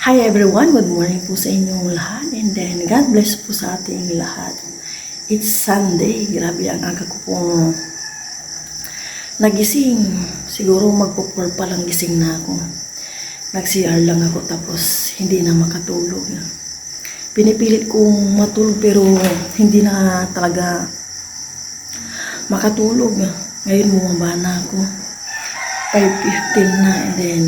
Hi everyone, good morning po sa inyong lahat and then God bless po sa ating lahat. It's Sunday, grabe ang aga ko pong nagising. Siguro magpo-4 pa lang gising na ako. Nag-CR lang ako tapos hindi na makatulog. Pinipilit kong matulog pero hindi na talaga makatulog. Ngayon bumaba na ako. 5:15 na and then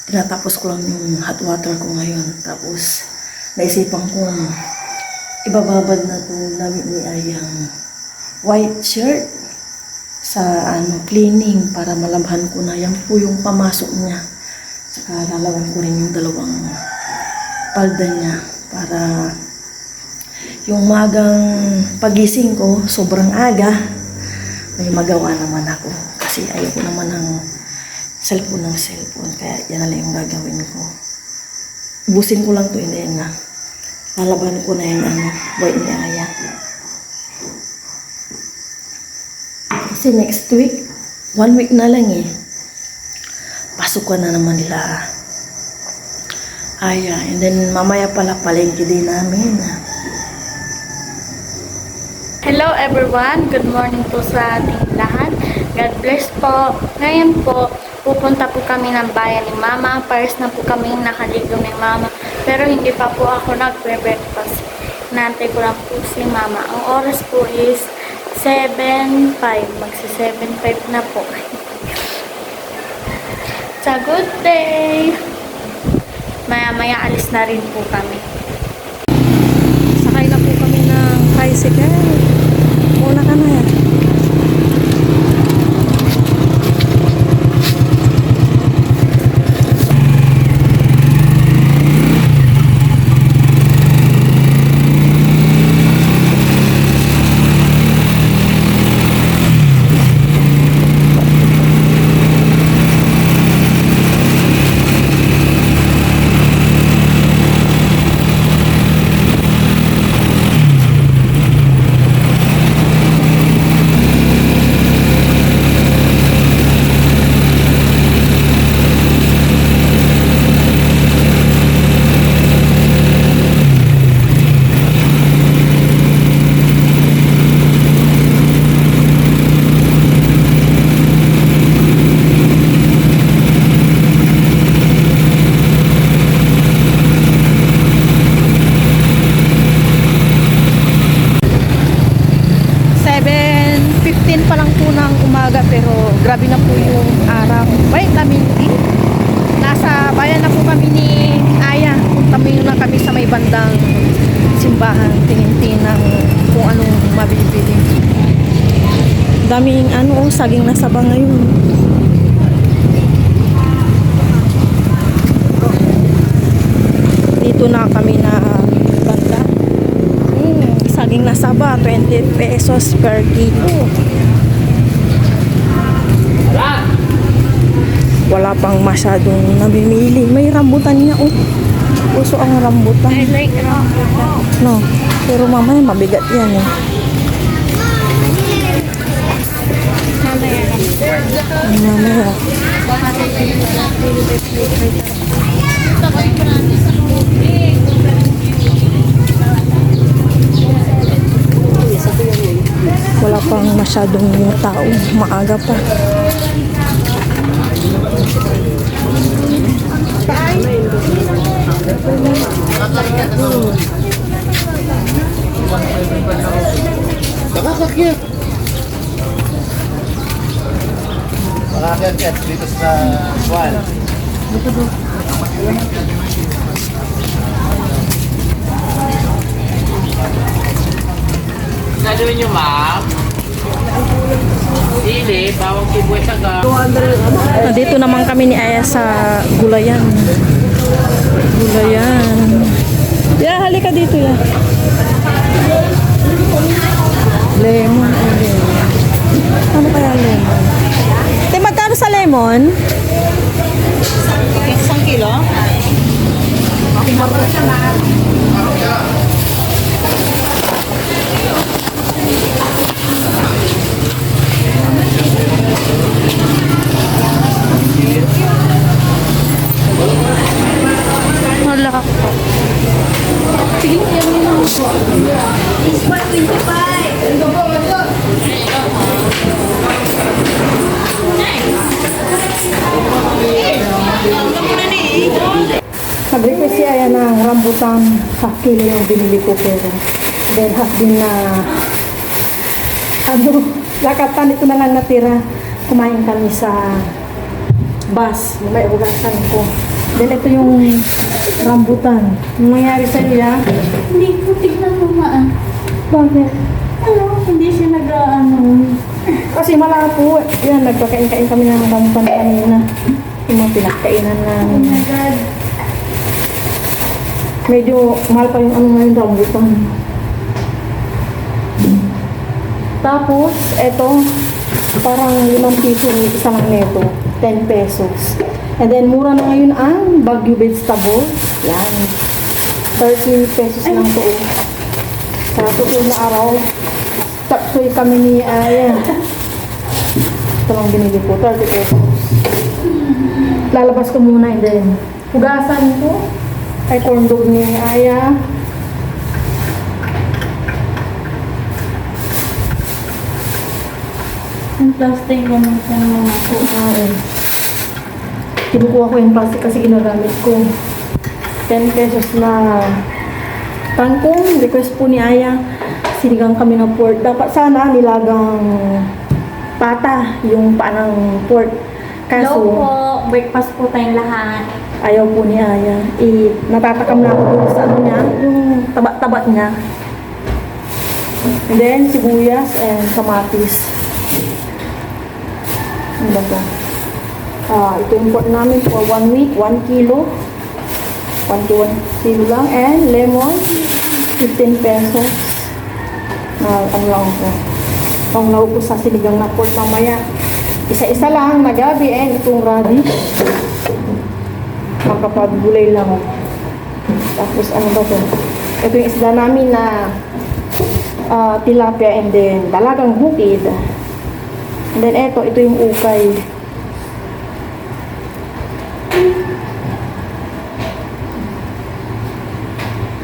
tinatapos ko lang yung hot water ko ngayon. Tapos, naisipan ko, ibababad na itong damit ni Ayang white shirt sa cleaning para malabhan ko na. Yan po yung pamasok niya. Saka lalawan ko rin yung dalawang palda niya para yung magang pagising ko, sobrang aga, may magawa naman ako. Kasi ayoko naman ng cellphone. Kaya yan na lang yung gagawin ko. Ubusin ko lang to and then lalaban ko na yung white ni Aya. Kasi next week, 1 week na lang pasukan na naman nila Aya. And then mamaya pala palengke din namin. Hello everyone, good morning po sa ating lahat. God bless po. Ngayon po, pupunta po kami ng bayan ni Mama. Pares na po kami nakaligo ni Mama. Pero hindi pa po ako nagbre-breakfast. Nantay ko lang po si Mama. Ang oras po is 7:05. Magsi-7:05 na po. It's a good day. Maya-maya alis na rin po kami. Sakay na po kami ng tricycle. Muna ka na yan. Pero grabe na po yung araw. Vitamin D. Nasa bayan na po kami ni Aya. Punta na kami sa may bandang simbahan. Tingin-tingin ng kung anong mabibili. Daming saging na saba ngayon. Dito na kami na banda. Saging na saba, 20 pesos per kilo. Wala pang masyadong namimili. May rambutan niya, Puso ang rambutan. I like rambutan. No, pero mamaya mabigat yan, Mamaya. Wala pang masyadong tao. Maaga pa. Nakakakit. Nakakakit dito sa Juan. Gagawin nyo, ma'am? Sili, bawang sibuyas taga. Dito naman kami ni Aya sa gulayan. Ya, halika dito ya. Lemon. Ano kaya lemon? Magkano sa lemon? 1 kilo? half kilo yung binili ko pero then half din na lakatan ito na lang natira. Kumain kami sa bus. May ugasan ko. Then ito yung rambutan. Anong nangyari sa iya? Hindi ko tignan mo Bakit? hindi siya Kasi malapo. Yan, nagpakain-kain kami ng rambutan kanina. Yung mga pinagkainan namin. Oh my God. Medyo mahal pa yung ano ngayon rambutan. Tapos, eto, parang 5 piso yung isa lang neto. 10 pesos. And then, mura na ngayon ang Baguio vegetable. Yan. 30 pesos lang to. Sa susunod na araw, tapsoy kami ni Aya. Ito lang binili ko, 30 pesos. Lalabas ko muna and then, hugasan ko. Ay, corn dog ni Aya. Yung plastic naman siya ng mga po. Kinukuha ko yung plastic kasi ginagamit ko. 10 pesos na kangkong. Request po ni Aya. Sinigang kami ng pork. Dapat sana nilagang pata yung panang pork. Hello Kaso, po. Breakfast po tayong lahat. ayaw po ni Aya. Natatakam na ako dun sa ano niya, yung taba-taba niya. And then, sibuyas and kamatis. Ano ba ito? Ito import namin for 1 week, 1 kilo. 1 kilo lang. And lemon, 15 pesos. Ano lang ako. Panglaw ko sa sinigang na pork mamaya. Isa-isa lang na gabi and itong radish. Makapaggulay lang. Tapos ano ba ito? Ito yung isda namin na tilapia and then dalagang bukid. And then ito yung ukay.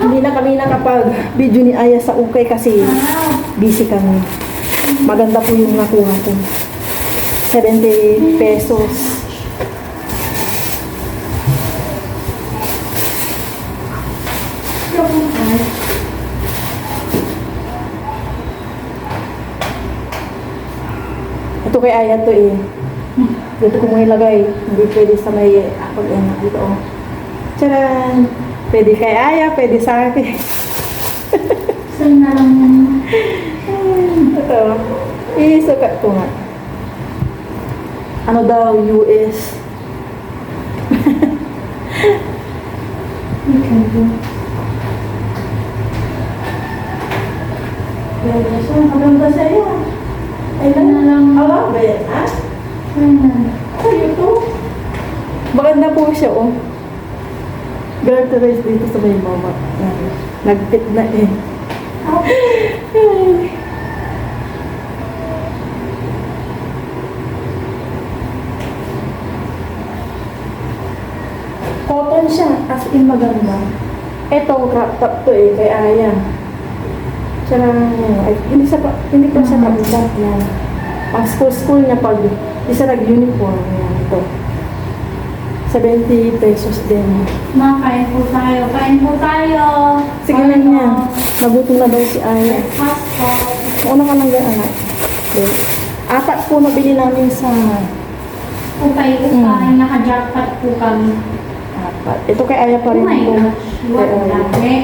Hindi na kami nakapag-video ni Aya sa ukay kasi busy kami. Maganda po yung nakuha ko. 70 pesos. Ito kay Aya to eh. Dito ko mo ilagay. Hindi pwede sa may pag-anak dito. Oh. Tcharan! Pwede kay Aya, pwede sa akin. Sa'yo na lang yan. Ito. Isukat ko nga. Ano daw, US. Ganda siya. Maganda siya yan. Ay, na lang. Alam ba yan, ha? Sa'yo to. Maganda po siya, oh. Garterize dito sa may mama. Nagpit na eh. Cotton siya, as in maganda. Ito, crop top to eh, kay Aya. Siya hindi pa siya kabigat yan. Ang school niya pag isa nag-uniform yan ito. 70 pesos din. Kain po tayo. Kain po tayo. Sige na niya. Nagutom na daw si Aya. Breakfast po. Una ka lang gano'n, anak. Okay. 4 po nabili namin sa Ukay-ukay. Naka-jackpot po kami. 4. Ito kay Aya pa rin Oh my po. gosh. What Kay Aya. dami.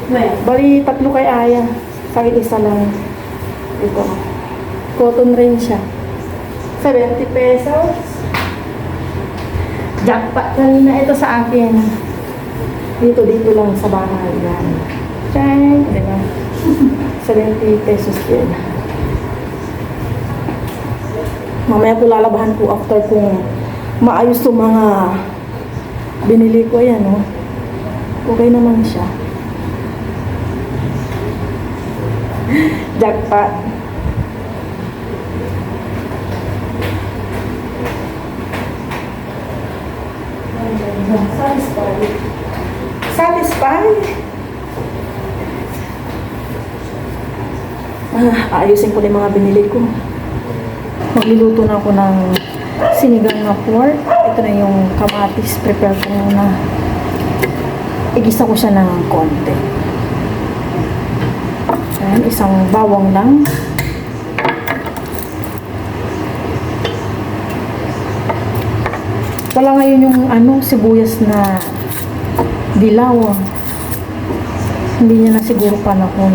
Well, Bali, 3 kay Aya. Kahit isa lang. Ito. Cotton rin siya. 70 pesos. Jackpot kanina ito sa akin. Dito lang sa bahay. Yan. Tiyang! Diba? 70 pesos din. Mamaya po lalabahan ko after kung maayos yung mga binili ko. Yan, oh. Okay naman siya. Jackpot. Satisfied? Ayusin ko na yung mga binili ko. Magluluto na ako ng sinigang na pork. Ito na yung kamatis. Prepare ko muna. igisa ko siya ng konti. Ayan, isang bawang lang. Wala ngayon yung sibuyas na dilaw. Hindi niya na siguro panahon.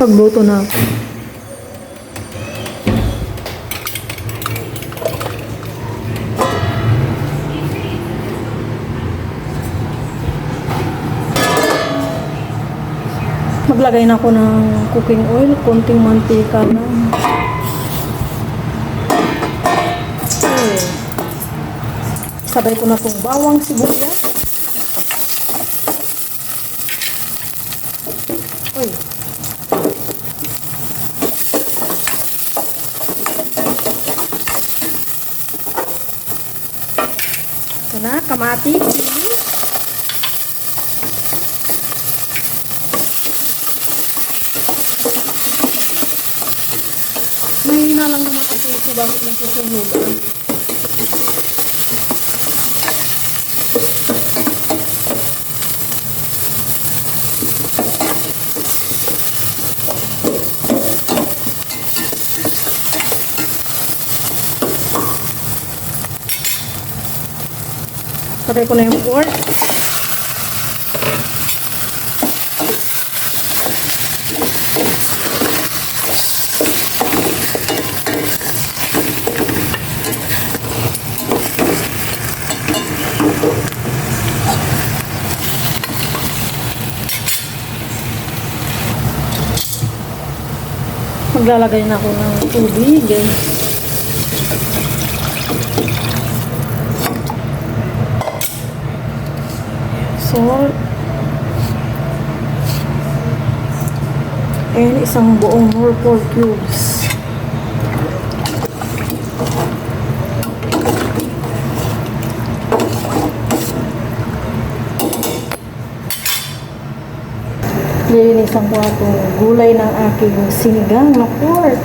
Pagluto na. Maglagay na ako ng cooking oil, konting mantika lang. Okay. Sabay ko na itong bawang sibuyas. Uy. Ito na, kamatis, sili. Mahina lang naman kasi ito, bakit lang susunog? Patay ko na yung pork. Maglalagay na ako ng tubig. Salt. And isang buong Norfolk cubes. Lilinisan ko itong gulay ng aking sinigang na pork.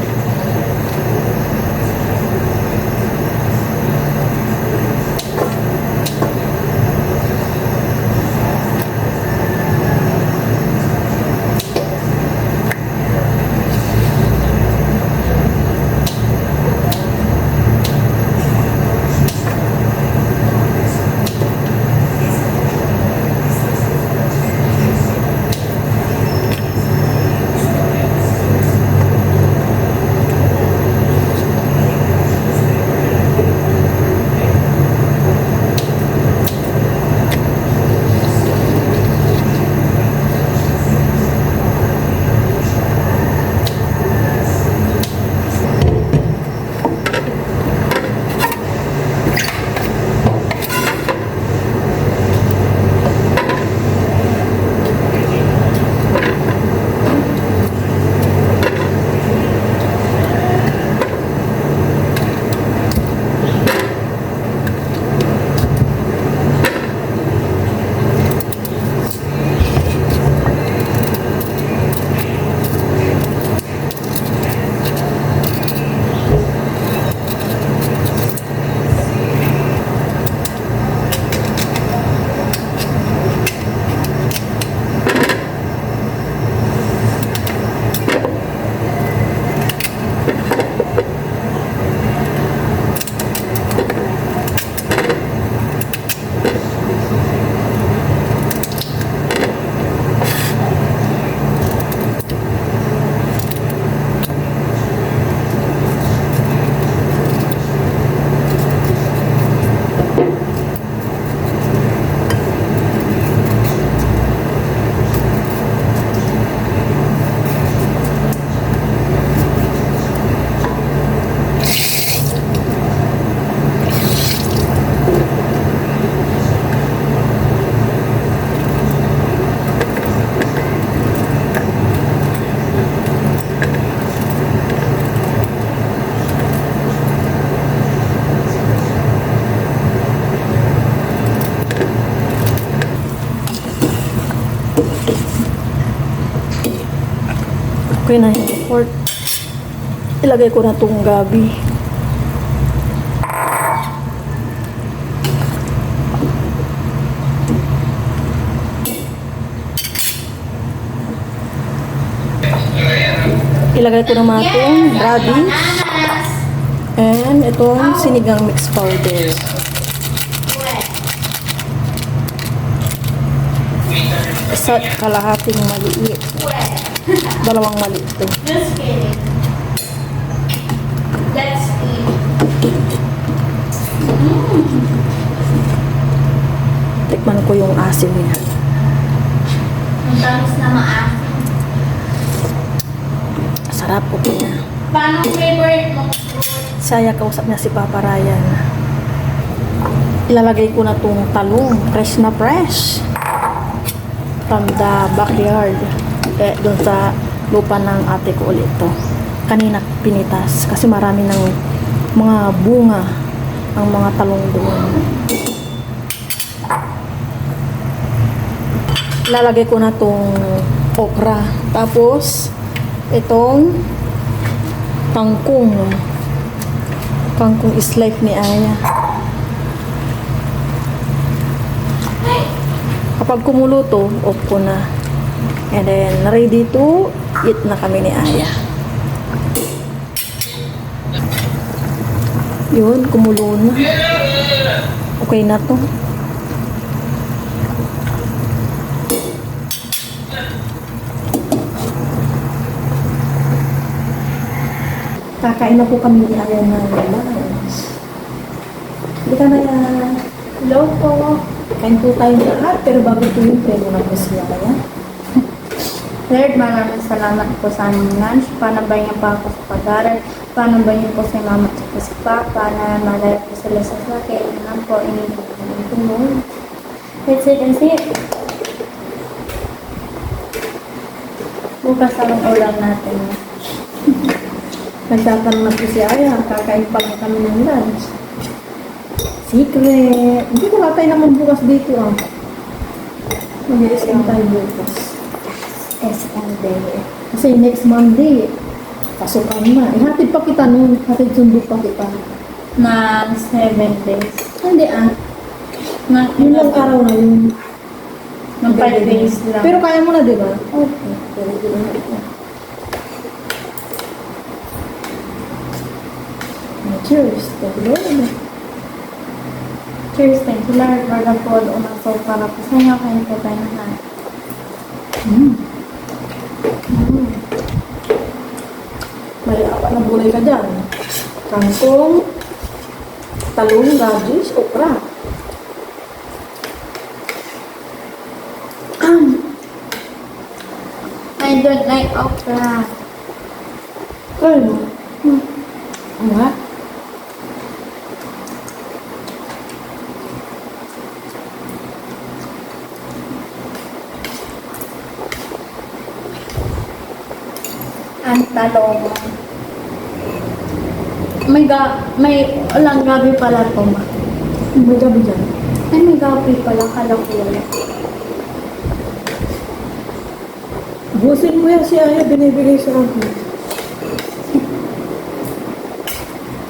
Okay na yung pork. Ilagay ko na itong gabi. Ilagay ko naman itong radish. And itong sinigang mix powder. Isa kalahating maliit. Dalawang maliit to. Just kidding. Let's eat. Tikman ko yung asim niya. Ang tamis na maasim. Sarap po niya. Paano favorite mo? Saya kausap niya si Papa Ryan. Ilalagay ko na tong talong. Fresh na fresh. From the backyard. Doon sa lupa ng ate ko ulit to. Kanina pinitas. Kasi marami ng mga bunga ang mga talong doon. Ilalagay ko na tong okra. Tapos, itong kangkong. Kangkong is life ni Aya. Kapag kumuluto, off ko na. And then, ready to eat na kami ni Aya. Yun, kumulo na. Okay na to. Kakain na po kami ni Aya ng lunch. Hindi ka na yan. Hello po. Kain po tayong lahat, pero bago po yung preno na po siya kaya. Lord, maraming salamat po sa aming lunch. Panabay niyo pa ako sa pag-aaral. Panabay niyo po si Mama at po si Papa na malaya po sila sa sakit. Yan lang po, inilig ko ng tumulong. Let's sit and sit. Bukas ang ulam natin. Nagtatanong na po si Aya, kakain pa nga kami ng lunch. Secret! Hindi ko katay naman bukas dito ah. Mag-SM tayo bukas. SM Day. Kasi next Monday, pasukan na. Ihatid pa kita nun. Hatid sundo pa kita. Na 7 days. Hindi ah. Na, Yun lang araw na yun. ng 5 days lang. Pero kaya mo na, di ba? Okay. Pero di na ito. Cheers. Thank you, Lord. Cheers, thank you Lord. For the food, unang soul para po sa inyo. Kain po tayo na lahat. May apat na gulay ka dyan. Kangkong, talong, radish, okra. I don't like okra. Kaya mo? Nga? Ang talong. May ulang gabi pala to ma. May gabi dyan. Ay, may gabi pala. Kala ko wala. Busin mo yan si Aya, binibigay sa akin.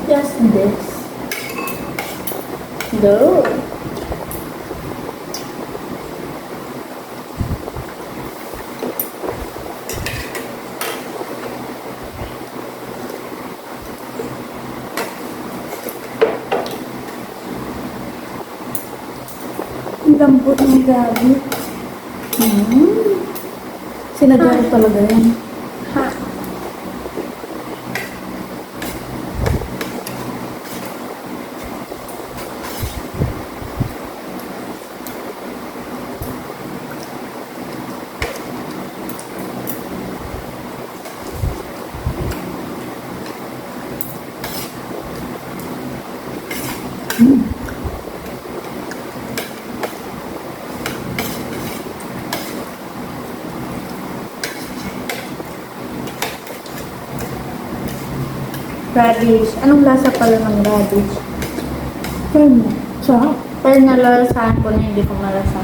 Just this. No. Ang lambot ng gabi. Sinadya ko talaga yan. Ha. Radish. Anong lasa pala ng radish? Kaya mo? Sarap. Pero nalalasahan ko na hindi ko malasa.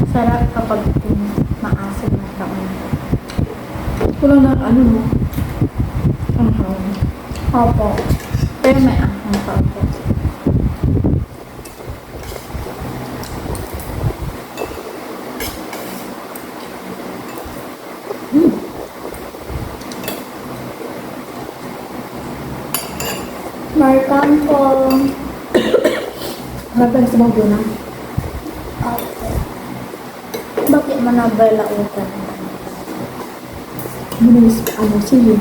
Sarap kapag maasim na taon. Kulang na ano mo? Opo. Pero may ahang pa po. Markan po. Harap lang sa mga na. Opo. Bakit mo na bala utan? Bilis, ano, sige.